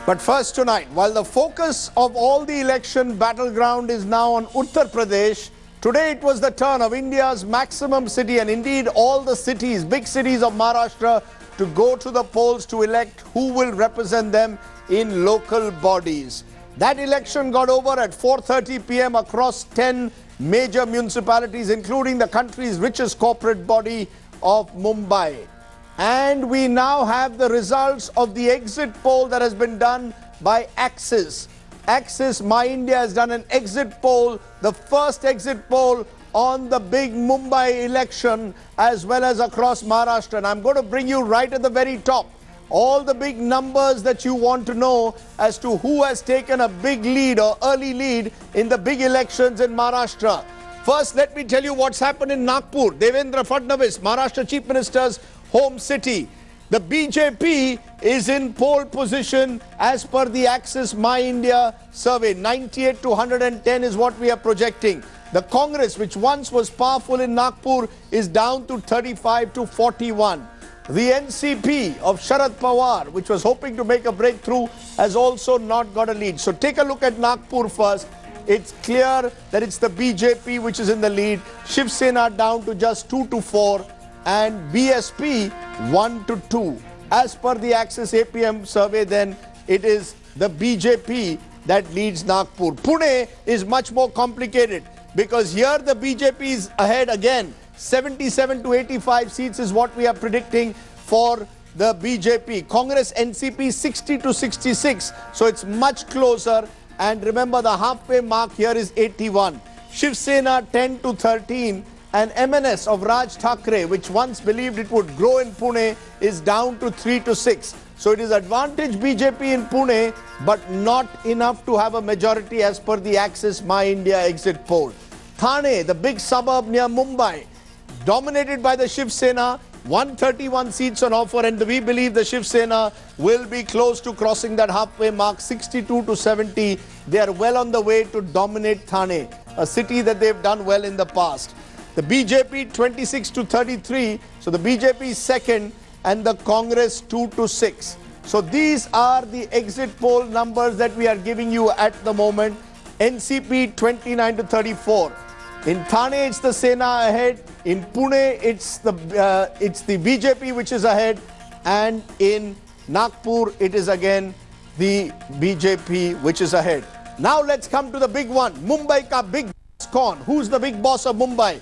But first tonight, while the focus of all the election battleground is now on Uttar Pradesh, today it was the turn of India's maximum city and indeed all the cities, big cities of Maharashtra to go to the polls to elect who will represent them in local bodies. That election got over at 4:30 p.m. across 10 major municipalities, including the country's richest corporate body of Mumbai. And we now have the results of the exit poll that has been done by Axis. Axis My India has done an exit poll, the first exit poll on the big Mumbai election as well as across Maharashtra. And I'm going to bring you right at the very top all the big numbers that you want to know as to who has taken a big lead or early lead in the big elections in Maharashtra. First, let me tell you what's happened in Nagpur. Devendra Fadnavis, Maharashtra Chief Minister's home city. The BJP is in pole position as per the Axis My India survey. 98 to 110 is what we are projecting. The Congress, which once was powerful in Nagpur, is down to 35 to 41. The NCP of Sharad Pawar, which was hoping to make a breakthrough, has also not got a lead. So take a look at Nagpur first. It's clear that it's the BJP which is in the lead. Shiv Sena down to just 2 to 4 and BSP 1 to 2. As per the Axis APM survey, then it is the BJP that leads Nagpur. Pune is much more complicated because here the BJP is ahead again. 77 to 85 seats is what we are predicting for the BJP. Congress NCP 60 to 66. So it's much closer. And remember, the halfway mark here is 81. Shiv Sena 10 to 13. And MNS of Raj Thackeray, which once believed it would grow in Pune, is down to 3 to 6. So it is advantage BJP in Pune, but not enough to have a majority as per the Axis My India exit poll. Thane, the big suburb near Mumbai, dominated by the Shiv Sena, 131 seats on offer, and we believe the Shiv Sena will be close to crossing that halfway mark, 62 to 70. They are well on the way to dominate Thane, a city that they've done well in the past. The BJP 26 to 33, so the BJP is second and the Congress 2 to 6. So these are the exit poll numbers that we are giving you at the moment. NCP 29 to 34. In Thane, it's the Sena ahead. In Pune, it's the BJP which is ahead. And in Nagpur, it is again the BJP which is ahead. Now let's come to the big one. Mumbai ka big boss kaun? Who's the big boss of Mumbai?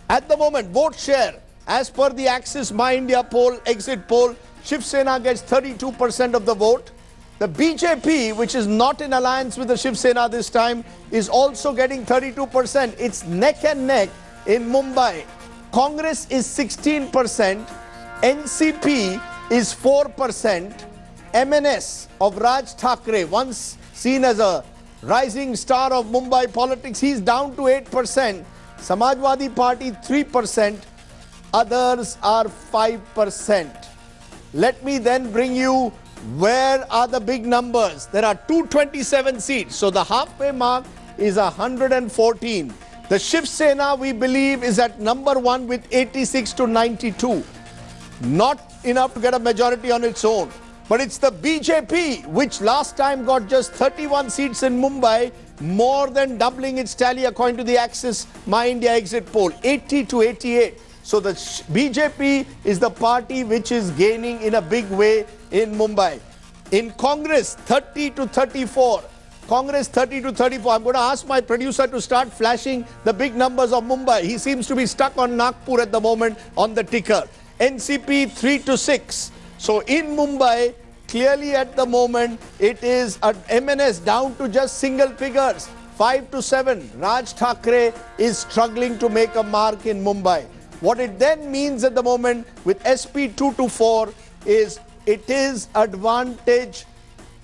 At the moment, vote share, as per the Axis My India poll, exit poll, Shiv Sena gets 32% of the vote. The BJP, which is not in alliance with the Shiv Sena this time, is also getting 32%. It's neck and neck in Mumbai. Congress is 16%, NCP is 4%, MNS of Raj Thackeray, once seen as a rising star of Mumbai politics, he's down to 8%. Samajwadi Party 3%, others are 5%. Let me then bring you where are the big numbers. There are 227 seats, so the halfway mark is 114. The Shiv Sena, we believe, is at number 1 with 86 to 92. Not enough to get a majority on its own. But it's the BJP, which last time got just 31 seats in Mumbai, more than doubling its tally according to the Axis My India exit poll, 80 to 88. So the BJP is the party which is gaining in a big way in Mumbai. In Congress, 30 to 34. Congress 30 to 34. I'm going to ask my producer to start flashing the big numbers of Mumbai. He seems to be stuck on Nagpur at the moment on the ticker. NCP 3 to 6. So in Mumbai, clearly at the moment, it is at MNS down to just single figures, 5 to 7. Raj Thackeray is struggling to make a mark in Mumbai. What it then means at the moment with SP 2 to 4 is it is advantage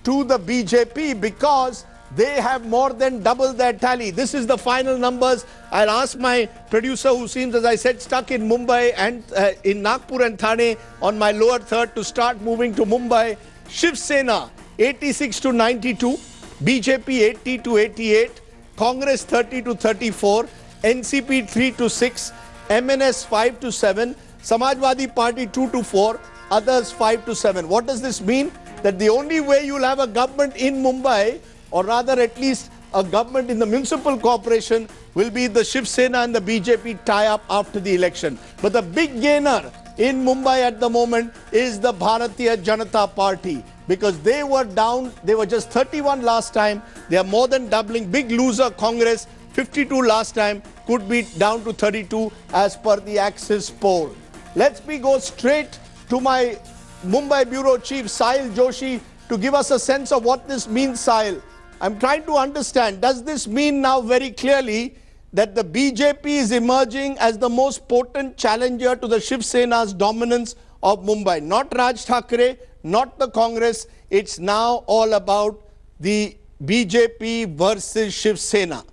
to the BJP because they have more than double their tally. This is the final numbers. I'll ask my producer, who seems, as I said, stuck in Mumbai and in Nagpur and Thane on my lower third, to start moving to Mumbai. Shiv Sena 86 to 92, BJP 80 to 88, Congress 30 to 34, NCP 3 to 6, MNS 5 to 7, Samajwadi Party 2 to 4, others 5 to 7. What does this mean? that the only way you'll have a government in Mumbai, or rather at least a government in the municipal corporation, will be the Shiv Sena and the BJP tie-up after the election. But the big gainer in Mumbai at the moment is the Bharatiya Janata Party, because they were down, they were just 31 last time, they are more than doubling. Big loser Congress, 52 last time, could be down to 32 as per the Axis poll. Let me go straight to my Mumbai Bureau Chief Sahil Joshi to give us a sense of what this means. Sahil, I'm trying to understand, does this mean now very clearly that the BJP is emerging as the most potent challenger to the Shiv Sena's dominance of Mumbai? Not Raj Thackeray, not the Congress, it's now all about the BJP versus Shiv Sena.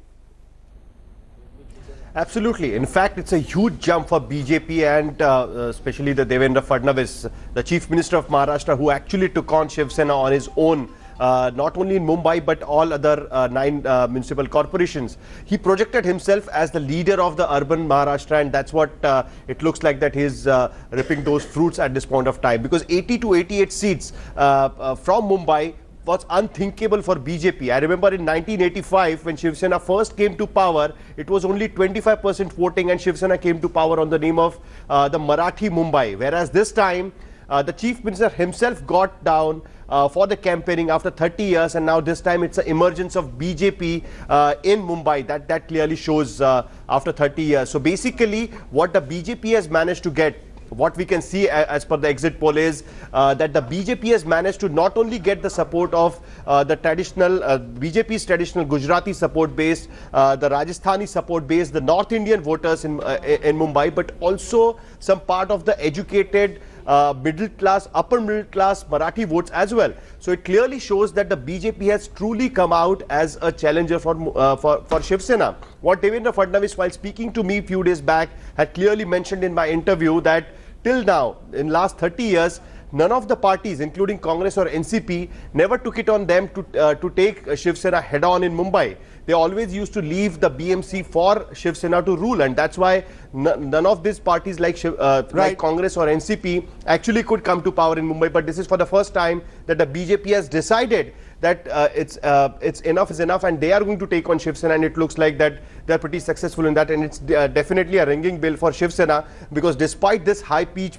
Absolutely. In fact, it's a huge jump for BJP and especially the Devendra Fadnavis, the Chief Minister of Maharashtra, who actually took on Shiv Sena on his own. Not only in Mumbai but all other 9 municipal corporations. He projected himself as the leader of the urban Maharashtra, and that's what it looks like, that he's reaping those fruits at this point of time, because 80 to 88 seats from Mumbai was unthinkable for BJP. I remember in 1985 when Shiv Sena first came to power, it was only 25% voting and Shiv Sena came to power on the name of the Marathi Mumbai, whereas this time the Chief Minister himself got down for the campaigning after 30 years, and now this time it's an emergence of BJP in Mumbai. That clearly shows after 30 years. So basically what the BJP has managed to get, what we can see as per the exit poll is that the BJP has managed to not only get the support of the traditional BJP's traditional Gujarati support base, the Rajasthani support base, the North Indian voters in Mumbai, but also some part of the educated middle class, upper middle class Marathi votes as well. So it clearly shows that the BJP has truly come out as a challenger for Shiv Sena. What Devendra Fadnavis, while speaking to me a few days back, had clearly mentioned in my interview that till now, in last 30 years, none of the parties, including Congress or NCP, never took it on them to take Shiv Sena head on in Mumbai. They always used to leave the BMC for Shiv Sena to rule, and that's why none of these parties like Congress or NCP actually could come to power in Mumbai. But this is for the first time that the BJP has decided that it's enough is enough, and they are going to take on Shiv Sena, and it looks like that they're pretty successful in that, and it's definitely a ringing bell for Shiv Sena, because despite this high-pitched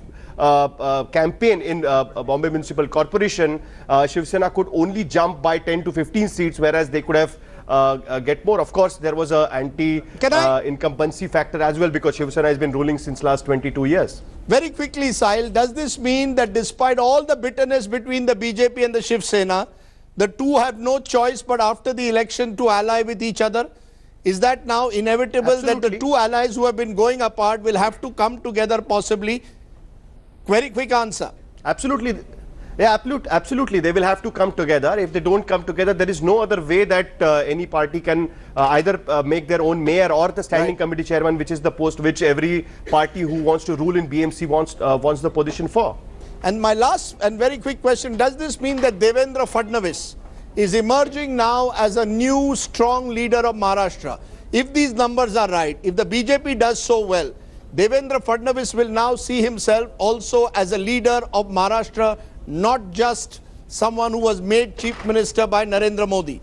campaign in Bombay Municipal Corporation, Shiv Sena could only jump by 10 to 15 seats, whereas they could have get more. Of course, there was a anti-incumbency factor as well, because Shiv Sena has been ruling since last 22 years. Very quickly, Sahil, does this mean that despite all the bitterness between the BJP and the Shiv Sena, the two have no choice but after the election to ally with each other? Is that now inevitable? Absolutely. That the two allies who have been going apart will have to come together possibly? Very quick answer. Absolutely. Yeah, absolutely. They will have to come together. If they don't come together, there is no other way that any party can either make their own mayor or the standing committee chairman, which is the post which every party who wants to rule in BMC wants the position for. And my last and very quick question, does this mean that Devendra Fadnavis is emerging now as a new strong leader of Maharashtra? If these numbers are right, if the BJP does so well, Devendra Fadnavis will now see himself also as a leader of Maharashtra, not just someone who was made chief minister by Narendra Modi.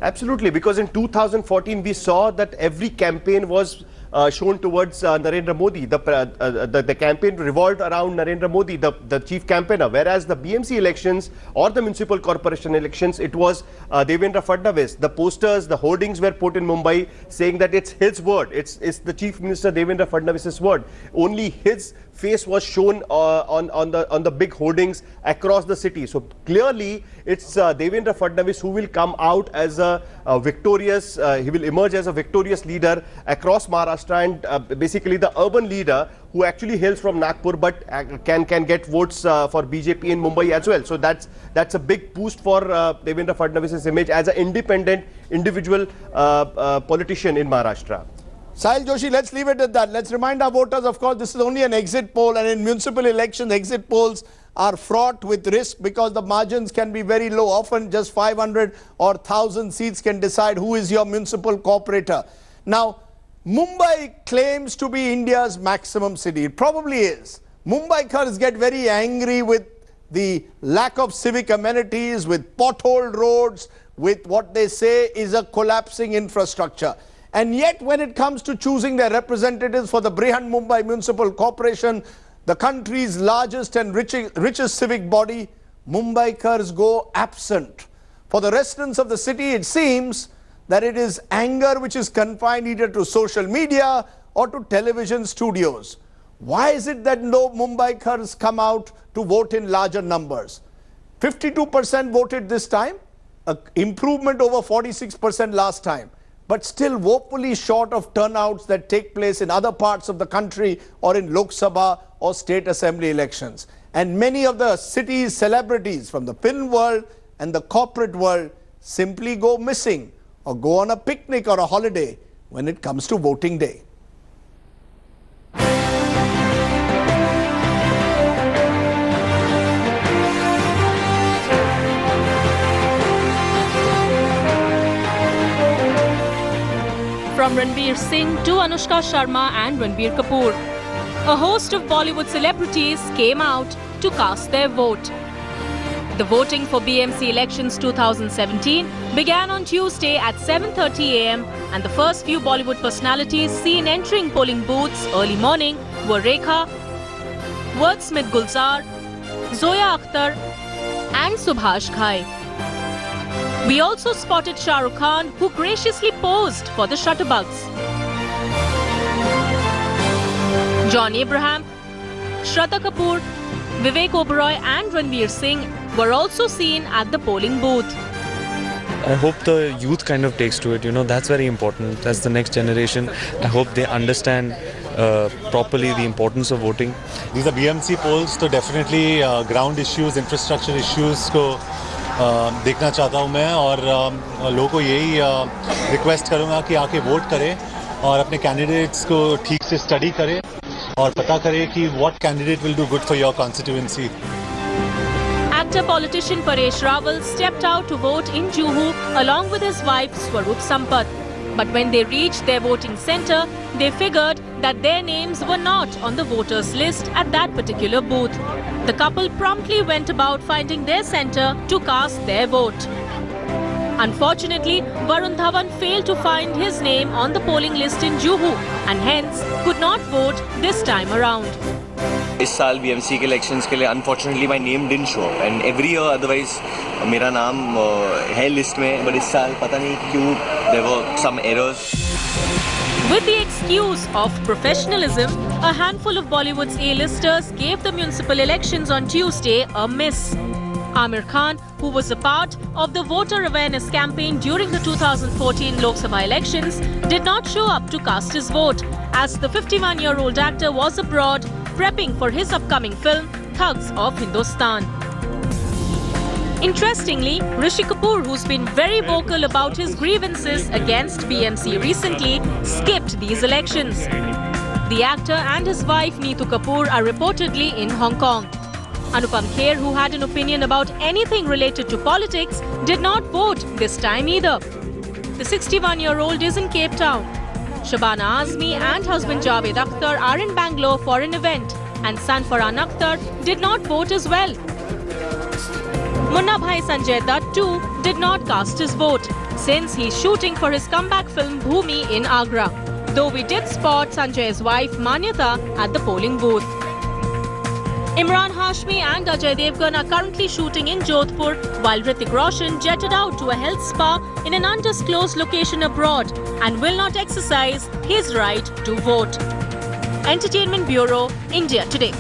Absolutely, because in 2014 we saw that every campaign was shown towards Narendra Modi. The campaign revolved around Narendra Modi, the chief campaigner, whereas the BMC elections or the municipal corporation elections, it was Devendra Fadnavis. The posters, the hoardings were put in Mumbai saying that it's his word, it's the Chief Minister Devendra Fadnavis's word. Only his face was shown on the big hoardings across the city. So clearly it's Devendra Fadnavis who will come out as a victorious, he will emerge as a victorious leader across Maharashtra, and basically the urban leader who actually hails from Nagpur but can get votes for BJP in Mumbai as well. So that's a big boost for Devendra Fadnavis's image as an independent individual politician in Maharashtra. Sahil Joshi, let's leave it at that. Let's remind our voters, of course, this is only an exit poll, and in municipal elections, exit polls are fraught with risk because the margins can be very low. Often just 500 or 1,000 seats can decide who is your municipal corporator. Now, Mumbai claims to be India's maximum city. It probably is. Mumbaikars get very angry with the lack of civic amenities, with potholed roads, with what they say is a collapsing infrastructure. And yet when it comes to choosing their representatives for the Brihan Mumbai Municipal Corporation, the country's largest and richest civic body, Mumbaikars go absent. For the residents of the city, it seems that it is anger which is confined either to social media or to television studios. Why is it that no Mumbaikars come out to vote in larger numbers? 52% voted this time, an improvement over 46% last time, but still woefully short of turnouts that take place in other parts of the country or in Lok Sabha or state assembly elections. And many of the city's celebrities from the film world and the corporate world simply go missing or go on a picnic or a holiday when it comes to voting day. From Ranveer Singh to Anushka Sharma and Ranbir Kapoor, a host of Bollywood celebrities came out to cast their vote. The voting for BMC elections 2017 began on Tuesday at 7:30 a.m. and the first few Bollywood personalities seen entering polling booths early morning were Rekha, wordsmith Gulzar, Zoya Akhtar and Subhash Ghai. We also spotted Shah Rukh Khan, who graciously posed for the shutterbugs. John Abraham, Shraddha Kapoor, Vivek Oberoi and Ranveer Singh were also seen at the polling booth. I hope the youth kind of takes to it, that's very important. That's the next generation. I hope they understand properly the importance of voting. These are BMC polls, so definitely ground issues, infrastructure issues को देखना चाहता हूँ मैं और लोगों को यही request करूँगा कि आके वोट करें और अपने कैंडिडेट्स को ठीक से स्टडी करें और पता करें कि what candidate will do good for your constituency. Actor politician Paresh Rawal stepped out to vote in Juhu along with his wife Swarup Sampath. But when they reached their voting centre, they figured that their names were not on the voters' list at that particular booth. The couple promptly went about finding their centre to cast their vote. Unfortunately, Varun Dhawan failed to find his name on the polling list in Juhu and hence could not vote this time around. इस साल BMC के elections के लिए unfortunately my name didn't show up and every year otherwise मेरा नाम है list में but इस साल पता नहीं क्यों there were some errors. With the excuse of professionalism, a handful of Bollywood's A-listers gave the municipal elections on Tuesday a miss. Amir Khan, who was a part of the voter awareness campaign during the 2014 Lok Sabha elections, did not show up to cast his vote as the 51-year-old actor was abroad prepping for his upcoming film Thugs of Hindustan. Interestingly, Rishi Kapoor, who's been very vocal about his grievances against BMC recently, skipped these elections. The actor and his wife Neetu Kapoor are reportedly in Hong Kong. Anupam Kher, who had an opinion about anything related to politics, did not vote this time either. The 61-year-old is in Cape Town. Shabana Azmi and husband Javed Akhtar are in Bangalore for an event, and son Farhan Akhtar did not vote as well. Munna Bhai Sanjay Dutt too did not cast his vote, since he's shooting for his comeback film Bhumi in Agra, though we did spot Sanjay's wife Manyata at the polling booth. Imran Hashmi and Ajay Devgan are currently shooting in Jodhpur, while Hrithik Roshan jetted out to a health spa in an undisclosed location abroad and will not exercise his right to vote. Entertainment Bureau, India Today.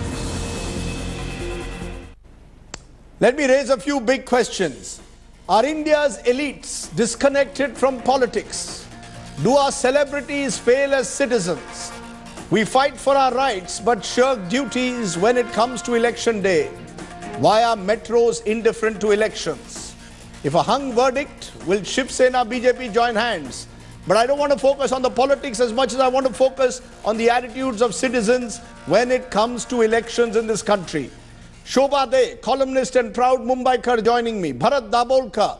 Let me raise a few big questions. Are India's elites disconnected from politics? Do our celebrities fail as citizens? We fight for our rights but shirk duties when it comes to election day. Why are metros indifferent to elections? If a hung verdict, will Shiv Sena BJP join hands? But I don't want to focus on the politics as much as I want to focus on the attitudes of citizens when it comes to elections in this country. Shobha De, columnist and proud Mumbaikar joining me. Bharat Dabolkar,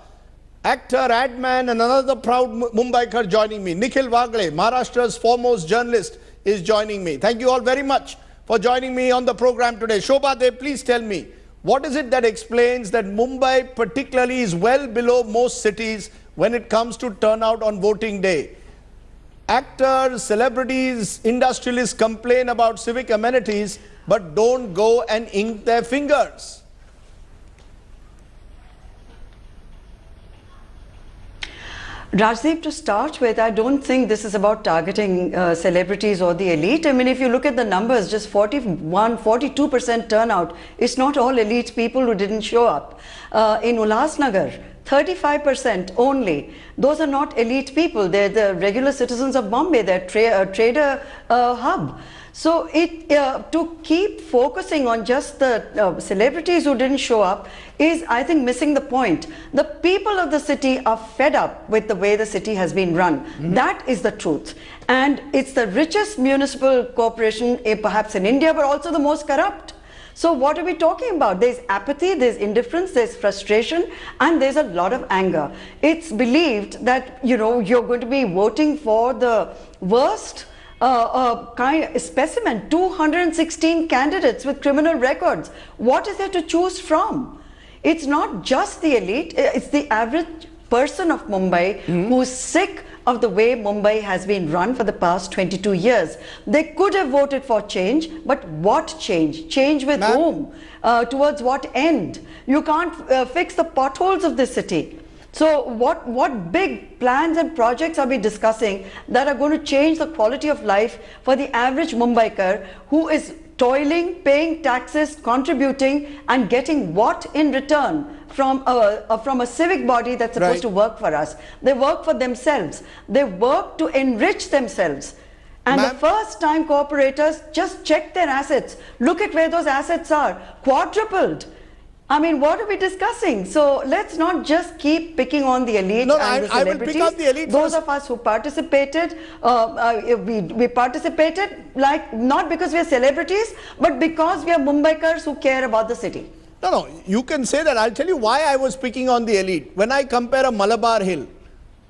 actor, ad man and another proud Mumbaikar joining me. Nikhil Wagle, Maharashtra's foremost journalist, is joining me. Thank you all very much for joining me on the program today. Shobha De, please tell me, What is it that explains that Mumbai particularly is well below most cities when it comes to turnout on voting day? Actors, celebrities, industrialists complain about civic amenities but don't go and ink their fingers. Rajdeep, to start with, I don't think this is about targeting celebrities or the elite. I mean, if you look at the numbers, just 42% turnout. It's not all elite people who didn't show up. In Ulhasnagar, 35% only. Those are not elite people. They're the regular citizens of Bombay. They're trader hub. So to keep focusing on just the celebrities who didn't show up is, I think, missing the point. The people of the city are fed up with the way the city has been run. That is the truth. And it's the richest municipal corporation, perhaps in India, but also the most corrupt. So what are we talking about? There's apathy, there's indifference, there's frustration, and there's a lot of anger. It's believed that, you know, you're going to be voting for the worst specimen, 216 candidates with criminal records. What is there to choose from? It's not just the elite, it's the average person of Mumbai who's sick of the way Mumbai has been run for the past 22 years. They could have voted for change, but what change? Change with whom? Towards what end? You can't fix the potholes of this city. So what big plans and projects are we discussing that are going to change the quality of life for the average Mumbaikar who is toiling, paying taxes, contributing, and getting what in return from a civic body that's supposed to work for us? They work for themselves. They work to enrich themselves. And the first time corporators just check their assets. Look at where those assets are. Quadrupled. I mean, what are we discussing? So let's not just keep picking on the elite and the celebrities. I will pick up the elite. Those of us who participated, we participated like not because we are celebrities, but because we are Mumbaikars who care about the city. No, you can say that. I'll tell you why I was picking on the elite. When I compare a Malabar Hill,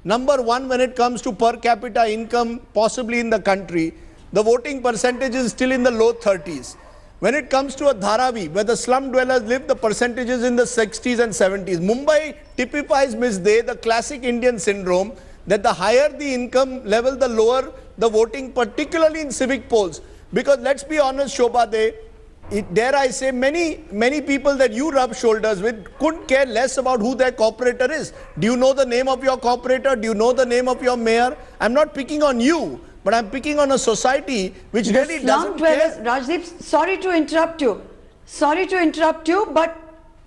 number one when it comes to per capita income, possibly in the country, the voting percentage is still in the low 30s. When it comes to a Dharavi, where the slum dwellers live, the percentages in the 60s and 70s. Mumbai typifies Ms. De, the classic Indian syndrome, that the higher the income level, the lower the voting, particularly in civic polls. Because let's be honest, Shobha De, dare I say, many people that you rub shoulders with couldn't care less about who their corporator is. Do you know the name of your corporator? Do you know the name of your mayor? I'm not picking on you, but I'm picking on a society which really doesn't care. Rajdeep, sorry to interrupt you, but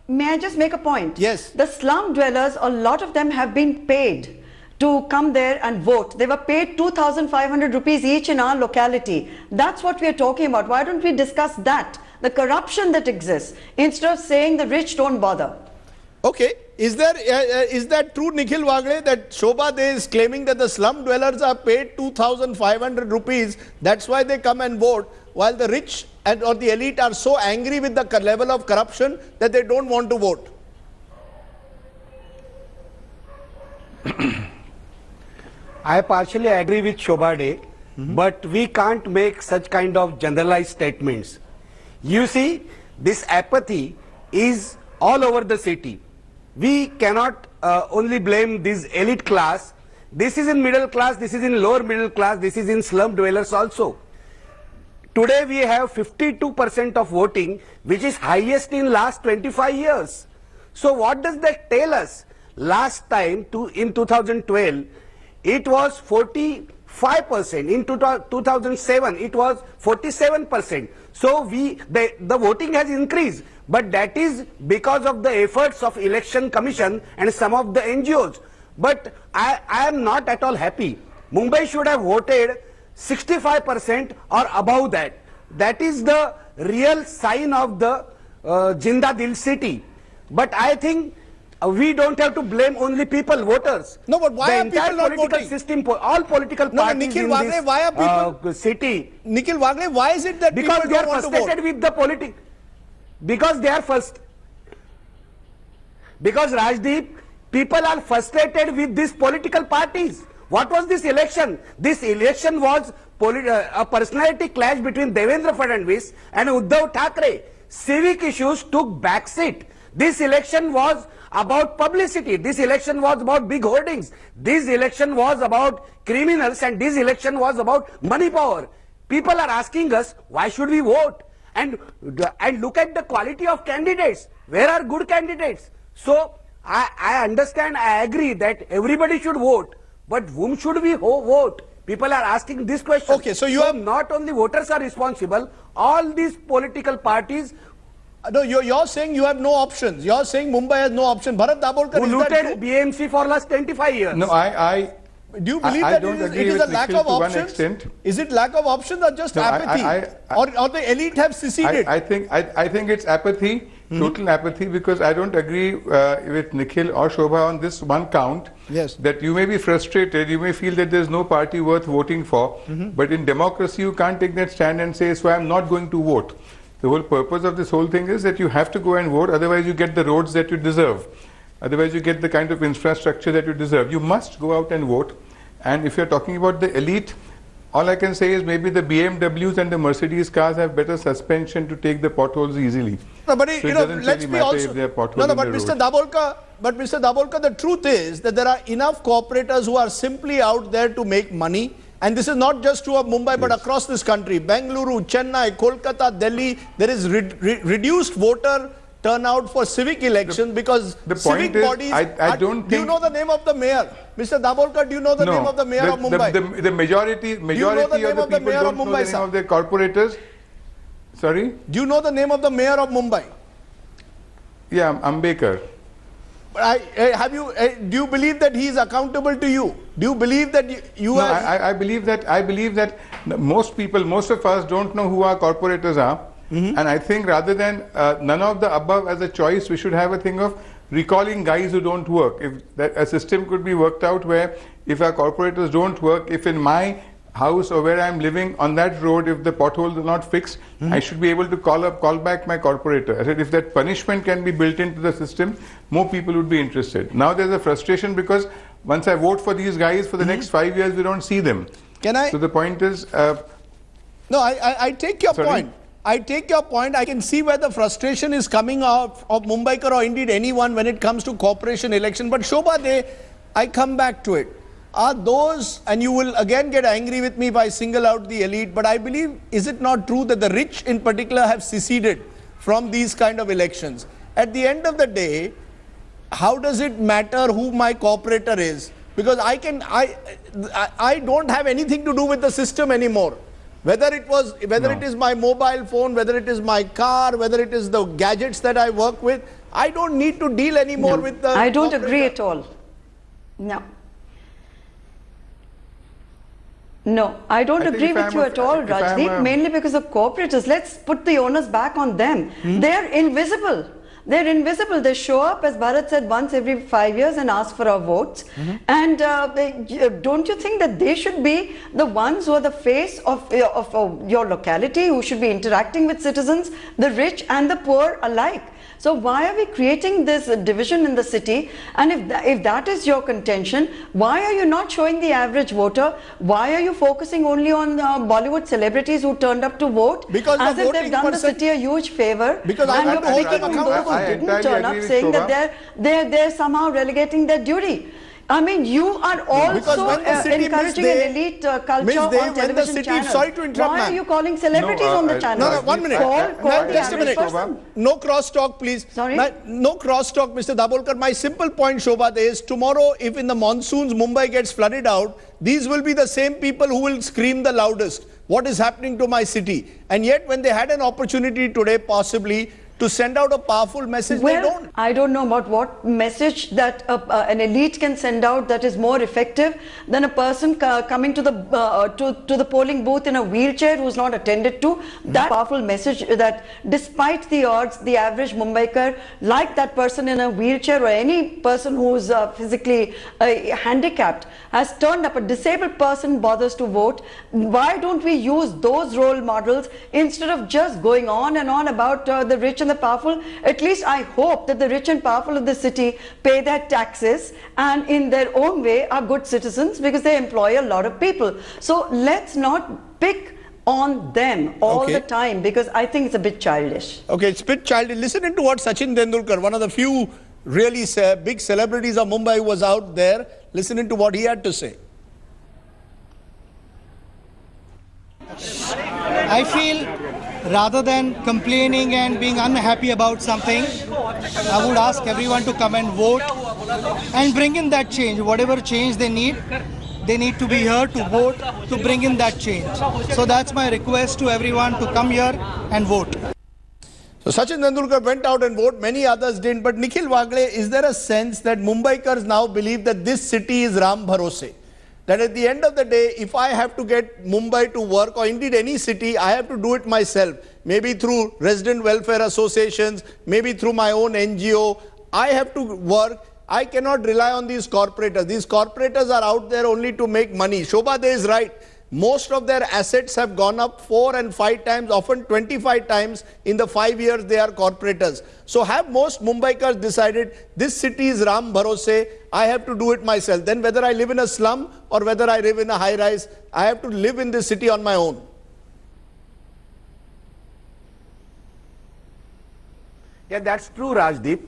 may I just make a point? Yes. The slum dwellers, a lot of them have been paid to come there and vote. They were paid 2,500 rupees each in our locality. That's what we are talking about. Why don't we discuss that? The corruption that exists, instead of saying the rich don't bother. Okay, is that true, Nikhil Wagre, that Shobha De is claiming that the slum dwellers are paid 2,500 rupees, that's why they come and vote, while the rich or the elite are so angry with the level of corruption that they don't want to vote? I partially agree with Shobha De, but we can't make such kind of generalized statements. You see, this apathy is all over the city. We cannot only blame this elite class. This is in middle class, this is in lower middle class, this is in slum dwellers also. Today we have 52% of voting, which is highest in last 25 years. So what does that tell us? Last time, in 2012, it was 45%. In 2007, it was 47%. So the voting has increased. But that is because of the efforts of Election Commission and some of the NGOs. But I am not at all happy. Mumbai should have voted 65% or above that. That is the real sign of the Jinda Dil city. But I think we don't have to blame only people, voters. No, but why are people not voting? System, all political parties Nikhil in Wagre, this why are people, city. Nikhil Wagre, why is it that because people they are don't want to frustrated vote? with the politics. Because they are Because Rajdeep, people are frustrated with these political parties. What was this election? This election was a personality clash between Devendra Fadnavis and Uddhav Thackeray. civic issues took backseat. This election was about publicity. This election was about big hoardings. This election was about criminals, and this election was about money power. People are asking us, why should we vote? And look at the quality of candidates. Where are good candidates? So I understand, I agree that everybody should vote, but whom should we vote? People are asking this question. Okay, so you have not only voters are responsible, all these political parties. No, you're saying you have no options. You're saying Mumbai has no option. Bharat Dabolkar, Who is that looted true? BMC for last 25 years. No, Do you believe I that don't it agree is with a lack Nikhil of to one options? extent. Is it lack of options or just No, apathy? Or the elite have seceded? I think it's apathy, total apathy, because I don't agree with Nikhil or Shobha on this one count. Yes. That you may be frustrated, you may feel that there's no party worth voting for, but in democracy you can't take that stand and say, so I'm not going to vote. The whole purpose of this whole thing is that you have to go and vote, otherwise you get the roads that you deserve. Otherwise you get the kind of infrastructure that you deserve. You must go out and vote. And if you're talking about the elite, all I can say is maybe the BMWs and the Mercedes cars have better suspension to take the potholes easily. No, but So you it know, doesn't let's really be matter also. if there are potholes No, in but the Mr. road. Mr. Dabolkar, the truth is that there are enough cooperators who are simply out there to make money. And this is not just true of Mumbai, but across this country. Bengaluru, Chennai, Kolkata, Delhi, there is reduced voter turnout for civic elections because the civic point is, bodies. I don't do you think- know the name of the mayor? Mr. Dabolkar, do you know the name of the mayor of Mumbai? The majority know the name of the of the people mayor of don't know the Mumbai, name sir? of their corporators. Sorry? Do you know the name of the mayor of Mumbai? Yeah, Ambekar. Do you believe that he is accountable to you? Do you believe that you No, have... I believe that most people, most of us don't know who our corporators are. And I think rather than none of the above as a choice, we should have a thing of recalling guys who don't work. If that a system could be worked out where if our corporators don't work, if in my house or where I'm living on that road, if the potholes are not fixed, I should be able to call back my corporator. I said if that punishment can be built into the system, more people would be interested. Now there's a frustration because once I vote for these guys for the next 5 years, we don't see them. Can I... So the point is... No, I take your point. I take your point. I can see where the frustration is coming out of Mumbaikar or indeed anyone when it comes to corporation election. But Shobha, I come back to it. Are those, and you will again get angry with me if I single out the elite, but I believe, is it not true that the rich in particular have seceded from these kind of elections? At the end of the day, how does it matter who my corporator is? Because I don't have anything to do with the system anymore. Whether it is my mobile phone, whether it is my car, whether it is the gadgets that I work with, I don't need to deal anymore with the... I don't agree at all. No. No, I don't agree with you at all, Rajdeep, mainly because of corporators. Let's put the onus back on them. They're invisible. They're invisible. They show up, as Bharat said, once every 5 years and ask for our votes. And don't you think that they should be the ones who are the face of your locality, who should be interacting with citizens, the rich and the poor alike? So why are we creating this division in the city? And if that is your contention, why are you not showing the average voter? Why are you focusing only on Bollywood celebrities who turned up to vote? Because as the if they've voting done the percent- city a huge favor. Because and I you're hold making them those accountable. who I didn't entirely turn up agree with saying Shobha. that they're somehow relegating their duty. I mean, you are Because also when the city encouraging Miss Day- an elite culture Miss Day, on when the television city- channels. sorry to interrupt, Why ma'am. are you calling celebrities No, on the I- channel? No, 1 minute. Call the Just a average minute. person. No cross talk, please. Sorry? No cross talk, Mr. Dabolkar. My simple point, Shobha, is tomorrow, if in the monsoons Mumbai gets flooded out, these will be the same people who will scream the loudest. What is happening to my city? And yet, when they had an opportunity today, possibly, to send out a powerful message, they don't. I don't know about what message that an elite can send out that is more effective than a person coming to the polling booth in a wheelchair who's not attended to. That powerful message that despite the odds, the average Mumbaikar, like that person in a wheelchair or any person who's physically handicapped, has turned up. A disabled person bothers to vote. Why don't we use those role models instead of just going on and on about the rich and the powerful? At least I hope that the rich and powerful of the city pay their taxes and in their own way are good citizens because they employ a lot of people. So let's not pick on them all Okay. the time, because I think it's a bit childish. Okay, it's a bit childish. Listen to what Sachin Tendulkar, one of the few really big celebrities of Mumbai, was out there. Listen to what he had to say. I feel rather than complaining and being unhappy about something, I would ask everyone to come and vote and bring in that change. Whatever change they need to be here to vote to bring in that change. So that's my request to everyone to come here and vote. So Sachin Tendulkar went out and voted, many others didn't. But Nikhil Wagle, is there a sense that Mumbaikars now believe that this city is Ram Bharose? That at the end of the day, if I have to get Mumbai to work, or indeed any city, I have to do it myself. Maybe through resident welfare associations, maybe through my own NGO. I have to work. I cannot rely on these corporators. These corporators are out there only to make money. Shobha is right. Most of their assets have gone up 4 and 5 times, often 25 times in the 5 years they are corporators. So have most Mumbaikars decided this city is Ram Bharose, I have to do it myself. Then whether I live in a slum or whether I live in a high rise, I have to live in this city on my own. Yeah, that's true, Rajdeep.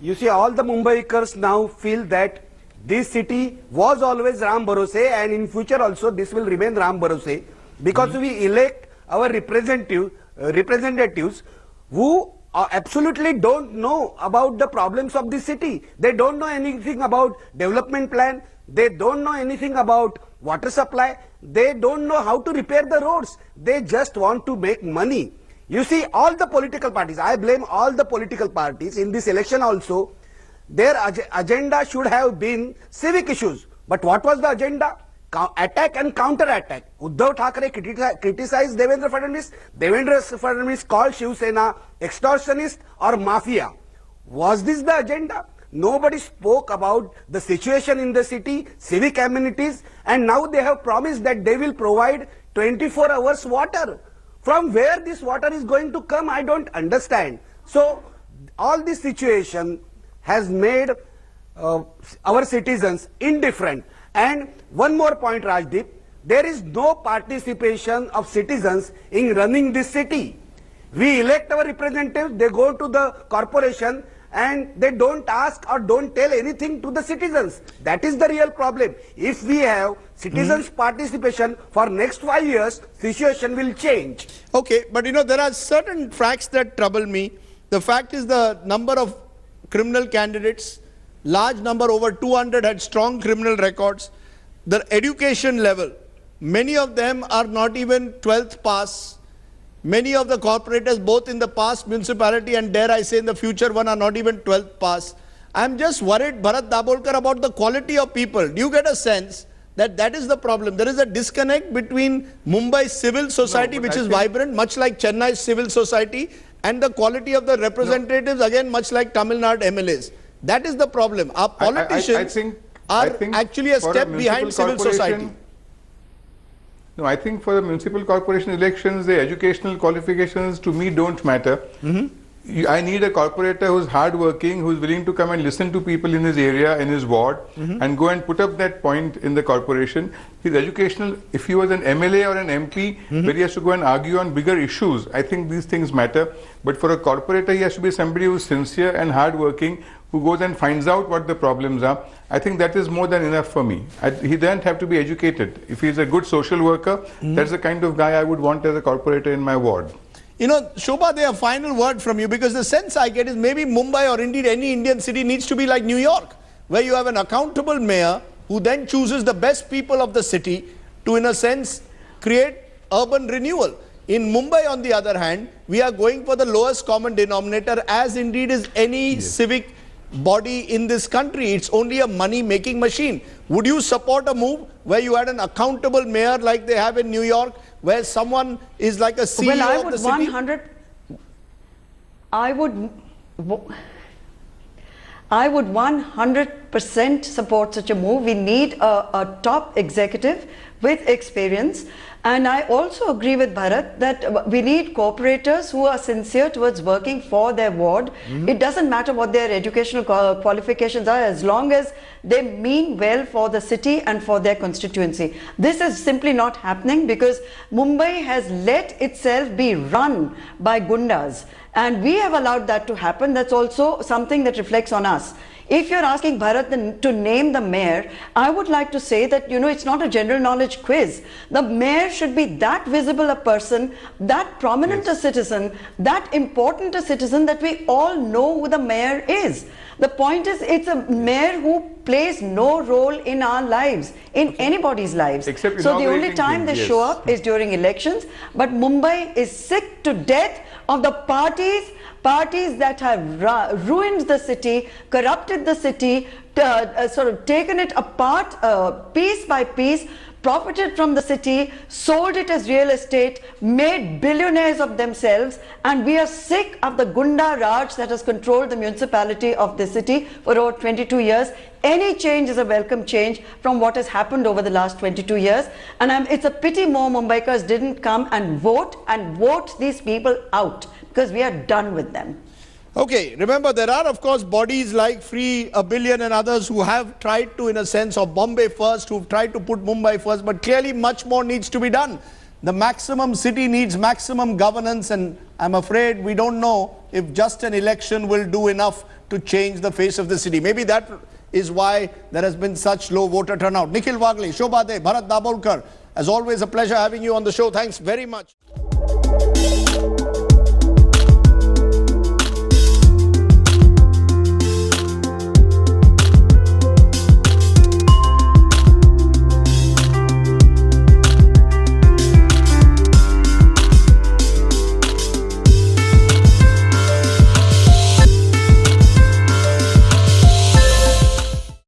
You see, all the Mumbaikars now feel that this city was always Ram Bharose, and in future also this will remain Ram Bharose, because we elect our representatives who absolutely don't know about the problems of the city. They don't know anything about development plan. They don't know anything about water supply. They don't know how to repair the roads. They just want to make money. You see, all the political parties, I blame all the political parties in this election also. Their agenda should have been civic issues. But what was the agenda? Attack and counter-attack. Uddhav Thackeray criticized Devendra Fadnavis. Devendra Fadnavis called Shiv Sena extortionist or mafia. Was this the agenda? Nobody spoke about the situation in the city, civic amenities, and now they have promised that they will provide 24 hours water. From where this water is going to come, I don't understand. So, all this situation has made our citizens indifferent. And one more point, Rajdeep, there is no participation of citizens in running this city. We elect our representatives, they go to the corporation and they don't ask or don't tell anything to the citizens. That is the real problem. If we have citizens' participation for next 5 years, situation will change. Okay, but you know, there are certain facts that trouble me. The fact is the number of criminal candidates, large number, over 200 had strong criminal records. The education level, many of them are not even 12th pass. Many of the corporators, both in the past municipality and dare I say in the future one, are not even 12th pass. I'm just worried, Bharat Dabolkar, about the quality of people. Do you get a sense that that is the problem? There is a disconnect between Mumbai's civil society, which is vibrant, much like Chennai's civil society, and the quality of the representatives, again, much like Tamil Nadu MLAs. That is the problem. Our politicians are actually a step behind civil society. No, I think for the municipal corporation elections, the educational qualifications to me don't matter. I need a corporator who's hardworking, who's willing to come and listen to people in his area, in his ward, and go and put up that point in the corporation. His educational, if he was an MLA or an MP, where he has to go and argue on bigger issues, I think these things matter. But for a corporator, he has to be somebody who's sincere and hardworking, who goes and finds out what the problems are. I think that is more than enough for me. He doesn't have to be educated. If he's a good social worker, that's the kind of guy I would want as a corporator in my ward. You know, Shobha, a final word from you, because the sense I get is maybe Mumbai or indeed any Indian city needs to be like New York, where you have an accountable mayor who then chooses the best people of the city to, in a sense, create urban renewal. In Mumbai, on the other hand, we are going for the lowest common denominator, as indeed is any civic body in this country. It's only a money-making machine. Would you support a move where you had an accountable mayor like they have in New York, where someone is like a CEO of the city? I would 100% support such a move. We need a top executive with experience, And I also agree with Bharat that we need cooperators who are sincere towards working for their ward. It doesn't matter what their educational qualifications are, as long as they mean well for the city and for their constituency. This is simply not happening because Mumbai has let itself be run by gundas, and we have allowed that to happen. That's also something that reflects on us. If you're asking Bharat to name the mayor, I would like to say that, you know, it's not a general knowledge quiz. The mayor should be that visible a person, that prominent a citizen, that important a citizen that we all know who the mayor is. The point is, it's a mayor who plays no role in our lives, in anybody's lives. Except so the only inaugurating time things, they show up is during elections. But Mumbai is sick to death of the parties that have ruined the city, corrupted the city, sort of taken it apart piece by piece, profited from the city, sold it as real estate, made billionaires of themselves, and we are sick of the Gunda Raj that has controlled the municipality of the city for over 22 years. Any change is a welcome change from what has happened over the last 22 years, and it's a pity more Mumbaikars didn't come and vote these people out, because we are done with them. Okay, remember there are of course bodies like Free a Billion and others who have tried to, in a sense, of Bombay first, who've tried to put Mumbai first, but clearly much more needs to be done. The maximum city needs maximum governance, and I'm afraid we don't know if just an election will do enough to change the face of the city. Maybe that is why there has been such low voter turnout. Nikhil Wagle, Shobha De, Bharat Dabolkar, as always a pleasure having you on the show. Thanks very much.